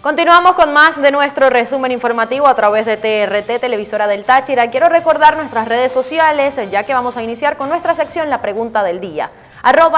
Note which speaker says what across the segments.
Speaker 1: Continuamos con más de nuestro resumen informativo a través de TRT, Televisora del Táchira. Quiero recordar nuestras redes sociales, ya que vamos a iniciar con nuestra sección La Pregunta del Día.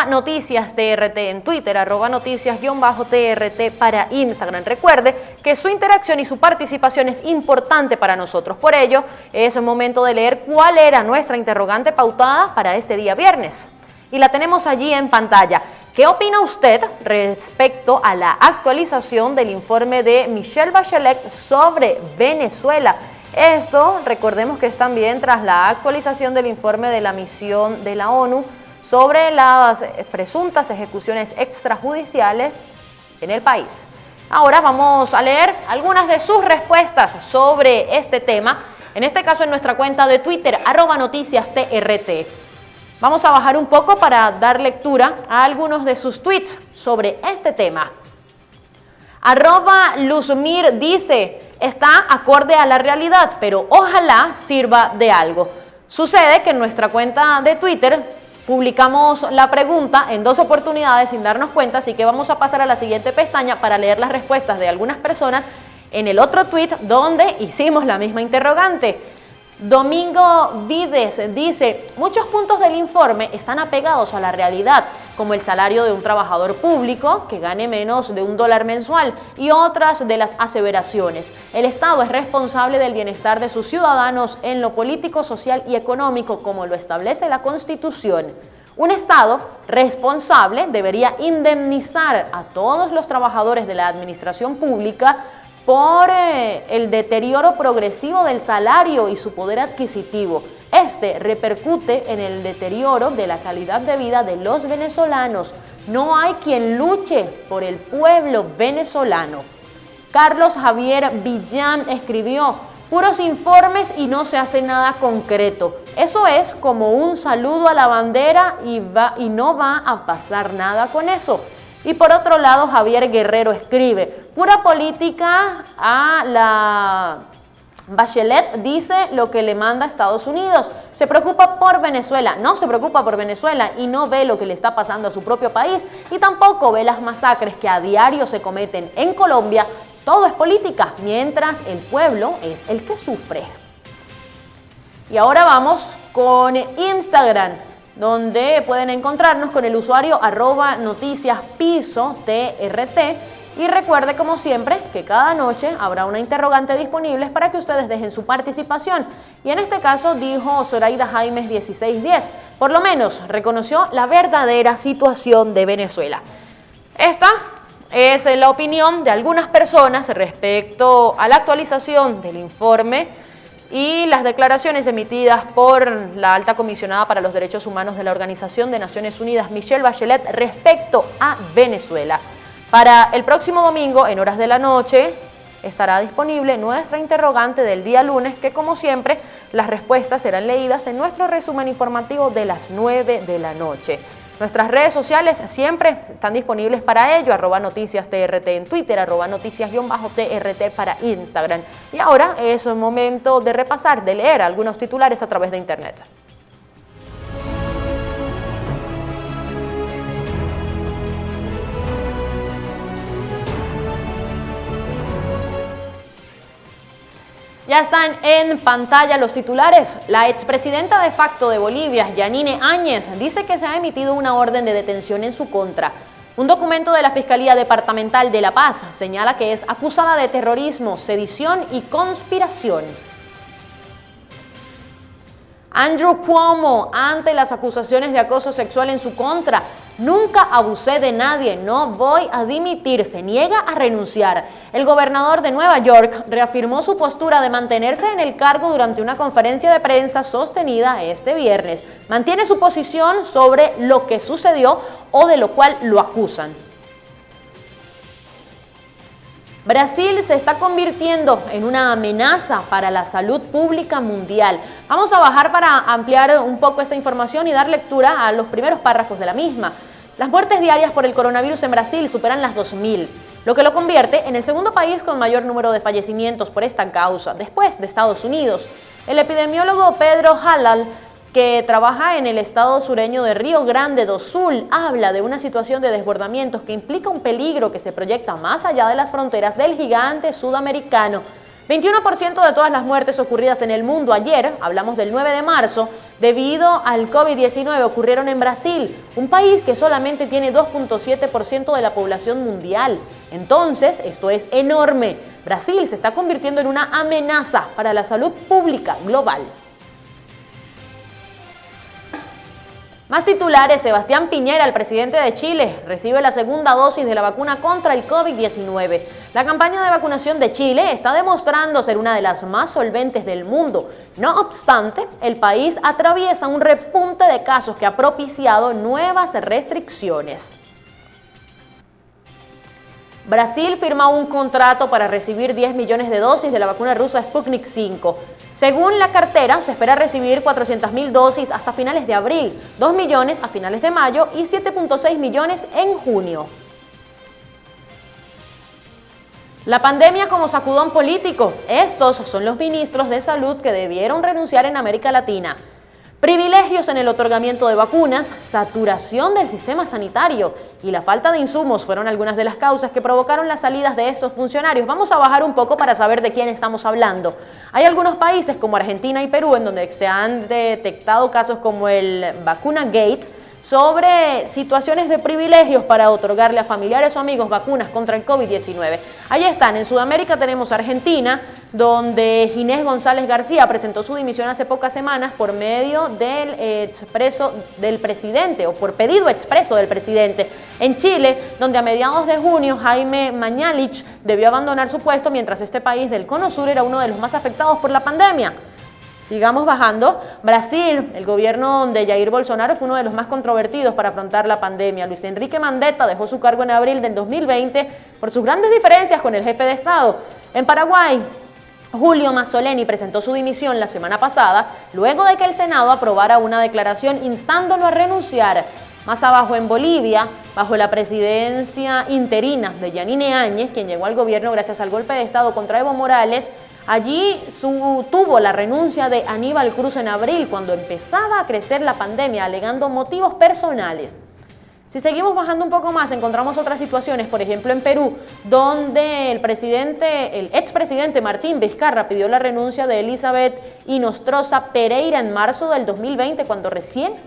Speaker 1: @noticias TRT en Twitter, @noticias_TRT para Instagram. Recuerde que su interacción y su participación es importante para nosotros. Por ello, es el momento de leer cuál era nuestra interrogante pautada para este día viernes. Y la tenemos allí en pantalla. ¿Qué opina usted respecto a la actualización del informe de Michelle Bachelet sobre Venezuela? Esto, recordemos que es también tras la actualización del informe de la misión de la ONU sobre las presuntas ejecuciones extrajudiciales en el país. Ahora vamos a leer algunas de sus respuestas sobre este tema, en este caso en nuestra cuenta de Twitter, @noticiastrt. Vamos a bajar un poco para dar lectura a algunos de sus tweets sobre este tema. @Luzmir dice, está acorde a la realidad, pero ojalá sirva de algo. Sucede que en nuestra cuenta de Twitter publicamos la pregunta en 2 oportunidades sin darnos cuenta, así que vamos a pasar a la siguiente pestaña para leer las respuestas de algunas personas en el otro tweet donde hicimos la misma interrogante. Domingo Vides dice, muchos puntos del informe están apegados a la realidad, como el salario de un trabajador público que gane menos de $1 mensual y otras de las aseveraciones. El Estado es responsable del bienestar de sus ciudadanos en lo político, social y económico, como lo establece la Constitución. Un Estado responsable debería indemnizar a todos los trabajadores de la administración pública por el deterioro progresivo del salario y su poder adquisitivo. Este repercute en el deterioro de la calidad de vida de los venezolanos. No hay quien luche por el pueblo venezolano. Carlos Javier Villán escribió, puros informes y no se hace nada concreto. Eso es como un saludo a la bandera y no va a pasar nada con eso. Y por otro lado, Javier Guerrero escribe, pura política a la Bachelet dice lo que le manda a Estados Unidos. Se preocupa por Venezuela, no se preocupa por Venezuela y no ve lo que le está pasando a su propio país y tampoco ve las masacres que a diario se cometen en Colombia. Todo es política, mientras el pueblo es el que sufre. Y ahora vamos con Instagram, donde pueden encontrarnos con el usuario @noticiaspiso_TRT. Y recuerde, como siempre, que cada noche habrá una interrogante disponible para que ustedes dejen su participación. Y en este caso dijo Zoraida Jaimes 1610, por lo menos reconoció la verdadera situación de Venezuela. Esta es la opinión de algunas personas respecto a la actualización del informe y las declaraciones emitidas por la alta comisionada para los derechos humanos de la Organización de Naciones Unidas, Michelle Bachelet, respecto a Venezuela. Para el próximo domingo, en horas de la noche, estará disponible nuestra interrogante del día lunes, que como siempre, las respuestas serán leídas en nuestro resumen informativo de las 9 de la noche. Nuestras redes sociales siempre están disponibles para ello, @noticiastrt en Twitter, @noticias_TRT para Instagram. Y ahora es el momento de repasar, de leer algunos titulares a través de internet. Ya están en pantalla los titulares. La expresidenta de facto de Bolivia, Yanine Áñez, dice que se ha emitido una orden de detención en su contra. Un documento de la Fiscalía Departamental de La Paz señala que es acusada de terrorismo, sedición y conspiración. Andrew Cuomo, ante las acusaciones de acoso sexual en su contra, nunca abusé de nadie, no voy a dimitir, se niega a renunciar. El gobernador de Nueva York reafirmó su postura de mantenerse en el cargo durante una conferencia de prensa sostenida este viernes. Mantiene su posición sobre lo que sucedió o de lo cual lo acusan. Brasil se está convirtiendo en una amenaza para la salud pública mundial. Vamos a bajar para ampliar un poco esta información y dar lectura a los primeros párrafos de la misma. Las muertes diarias por el coronavirus en Brasil superan las 2.000, lo que lo convierte en el segundo país con mayor número de fallecimientos por esta causa, después de Estados Unidos. El epidemiólogo Pedro Halal, que trabaja en el estado sureño de Río Grande do Sul, habla de una situación de desbordamientos que implica un peligro que se proyecta más allá de las fronteras del gigante sudamericano. 21% de todas las muertes ocurridas en el mundo ayer, hablamos del 9 de marzo, debido al COVID-19 ocurrieron en Brasil, un país que solamente tiene 2.7% de la población mundial. Entonces, esto es enorme. Brasil se está convirtiendo en una amenaza para la salud pública global. Más titulares. Sebastián Piñera, el presidente de Chile, recibe la segunda dosis de la vacuna contra el COVID-19. La campaña de vacunación de Chile está demostrando ser una de las más solventes del mundo. No obstante, el país atraviesa un repunte de casos que ha propiciado nuevas restricciones. Brasil firma un contrato para recibir 10 millones de dosis de la vacuna rusa Sputnik V. Según la cartera, se espera recibir 400.000 dosis hasta finales de abril, 2 millones a finales de mayo y 7.6 millones en junio. La pandemia como sacudón político. Estos son los ministros de salud que debieron renunciar en América Latina. Privilegios en el otorgamiento de vacunas, saturación del sistema sanitario y la falta de insumos fueron algunas de las causas que provocaron las salidas de estos funcionarios. Vamos a bajar un poco para saber de quién estamos hablando. Hay algunos países como Argentina y Perú en donde se han detectado casos como el Vacuna Gate sobre situaciones de privilegios para otorgarle a familiares o amigos vacunas contra el COVID-19. Ahí están. En Sudamérica tenemos Argentina, donde Ginés González García presentó su dimisión hace pocas semanas por medio del expreso del presidente o por pedido expreso del presidente. En Chile, donde a mediados de junio Jaime Mañalich debió abandonar su puesto mientras este país del Cono Sur era uno de los más afectados por la pandemia. Sigamos bajando. Brasil, el gobierno de Jair Bolsonaro fue uno de los más controvertidos para afrontar la pandemia. Luis Enrique Mandetta dejó su cargo en abril del 2020 por sus grandes diferencias con el jefe de Estado. En Paraguay, Julio Mazzoleni presentó su dimisión la semana pasada, luego de que el Senado aprobara una declaración instándolo a renunciar. Más abajo en Bolivia, bajo la presidencia interina de Yanine Áñez, quien llegó al gobierno gracias al golpe de Estado contra Evo Morales, allí tuvo la renuncia de Aníbal Cruz en abril, cuando empezaba a crecer la pandemia, alegando motivos personales. Si seguimos bajando un poco más, encontramos otras situaciones, por ejemplo en Perú, donde el expresidente Martín Vizcarra pidió la renuncia de Elizabeth Inostroza Pereira en marzo del 2020, cuando recién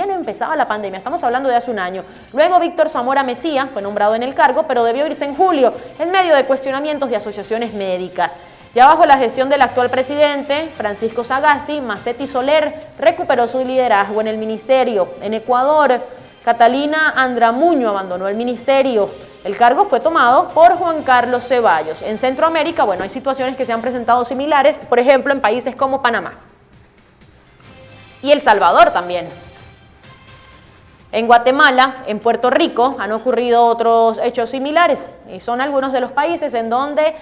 Speaker 1: empezaba la pandemia. Estamos hablando de hace un año. Luego Víctor Zamora Mesía fue nombrado en el cargo, pero debió irse en julio, en medio de cuestionamientos de asociaciones médicas. Ya bajo la gestión del actual presidente, Francisco Sagasti, Macetti Soler recuperó su liderazgo en el ministerio. En Ecuador, Catalina Andramuño abandonó el ministerio. El cargo fue tomado por Juan Carlos Ceballos. En Centroamérica, bueno, hay situaciones que se han presentado similares, por ejemplo, en países como Panamá. Y El Salvador también. En Guatemala, en Puerto Rico, han ocurrido otros hechos similares. Y son algunos de los países en donde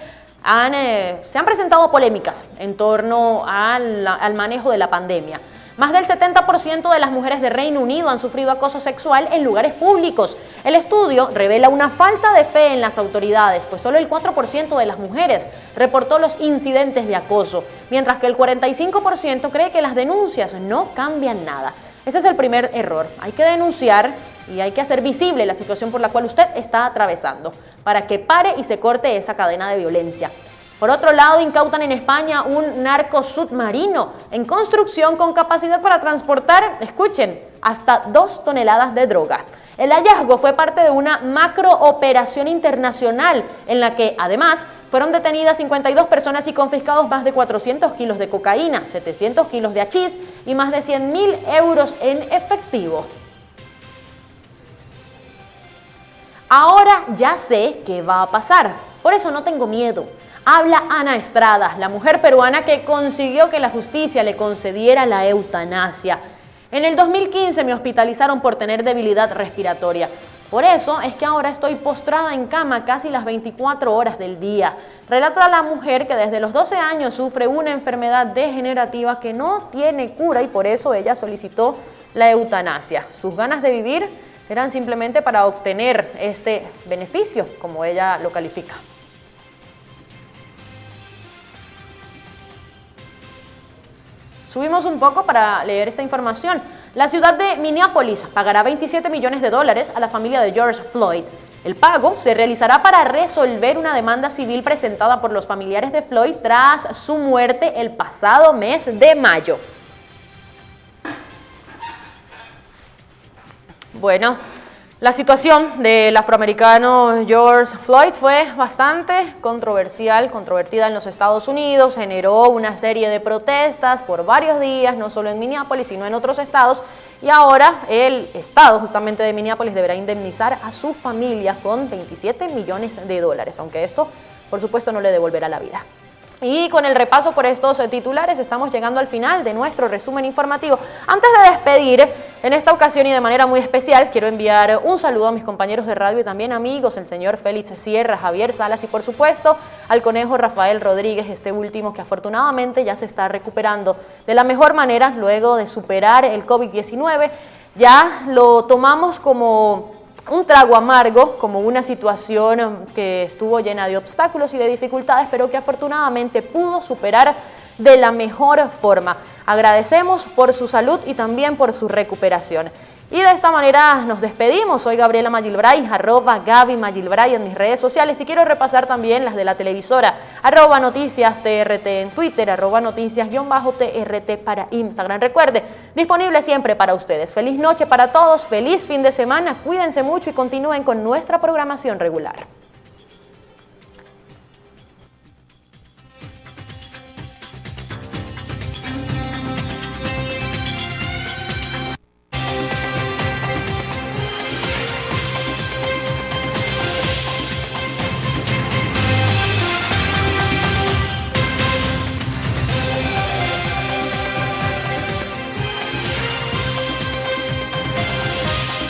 Speaker 1: se han presentado polémicas en torno al manejo de la pandemia. Más del 70% de las mujeres de Reino Unido han sufrido acoso sexual en lugares públicos. El estudio revela una falta de fe en las autoridades, pues solo el 4% de las mujeres reportó los incidentes de acoso, mientras que el 45% cree que las denuncias no cambian nada. Ese es el primer error. Hay que denunciar y hay que hacer visible la situación por la cual usted está atravesando, para que pare y se corte esa cadena de violencia. Por otro lado, incautan en España un narco submarino en construcción con capacidad para transportar, escuchen, hasta 2 toneladas de droga. El hallazgo fue parte de una macrooperación internacional en la que, además, fueron detenidas 52 personas y confiscados más de 400 kilos de cocaína, 700 kilos de hachís y más de 100.000 euros en efectivo. Ahora ya sé qué va a pasar, por eso no tengo miedo. Habla Ana Estrada, la mujer peruana que consiguió que la justicia le concediera la eutanasia. En el 2015 me hospitalizaron por tener debilidad respiratoria. Por eso es que ahora estoy postrada en cama casi las 24 horas del día. Relata la mujer que desde los 12 años sufre una enfermedad degenerativa que no tiene cura y por eso ella solicitó la eutanasia. Sus ganas de vivir eran simplemente para obtener este beneficio, como ella lo califica. Subimos un poco para leer esta información. La ciudad de Minneapolis pagará $27 millones a la familia de George Floyd. El pago se realizará para resolver una demanda civil presentada por los familiares de Floyd tras su muerte el pasado mes de mayo. Bueno, la situación del afroamericano George Floyd fue bastante controvertida en los Estados Unidos, generó una serie de protestas por varios días, no solo en Minneapolis, sino en otros estados, y ahora el estado justamente de Minneapolis deberá indemnizar a su familia con $27 millones, aunque esto, por supuesto, no le devolverá la vida. Y con el repaso por estos titulares estamos llegando al final de nuestro resumen informativo. Antes de despedir, en esta ocasión y de manera muy especial, quiero enviar un saludo a mis compañeros de radio y también amigos, el señor Félix Sierra, Javier Salas y por supuesto al conejo Rafael Rodríguez, este último que afortunadamente ya se está recuperando de la mejor manera luego de superar el COVID-19. Ya lo tomamos como un trago amargo, como una situación que estuvo llena de obstáculos y de dificultades, pero que afortunadamente pudo superar de la mejor forma. Agradecemos por su salud y también por su recuperación. Y de esta manera nos despedimos. Soy Gabriela Magilbray, @GabyMagilbray en mis redes sociales y quiero repasar también las de la televisora, @noticias_TRT en Twitter, @noticias_TRT para Instagram. Recuerde, disponible siempre para ustedes. Feliz noche para todos, feliz fin de semana, cuídense mucho y continúen con nuestra programación regular.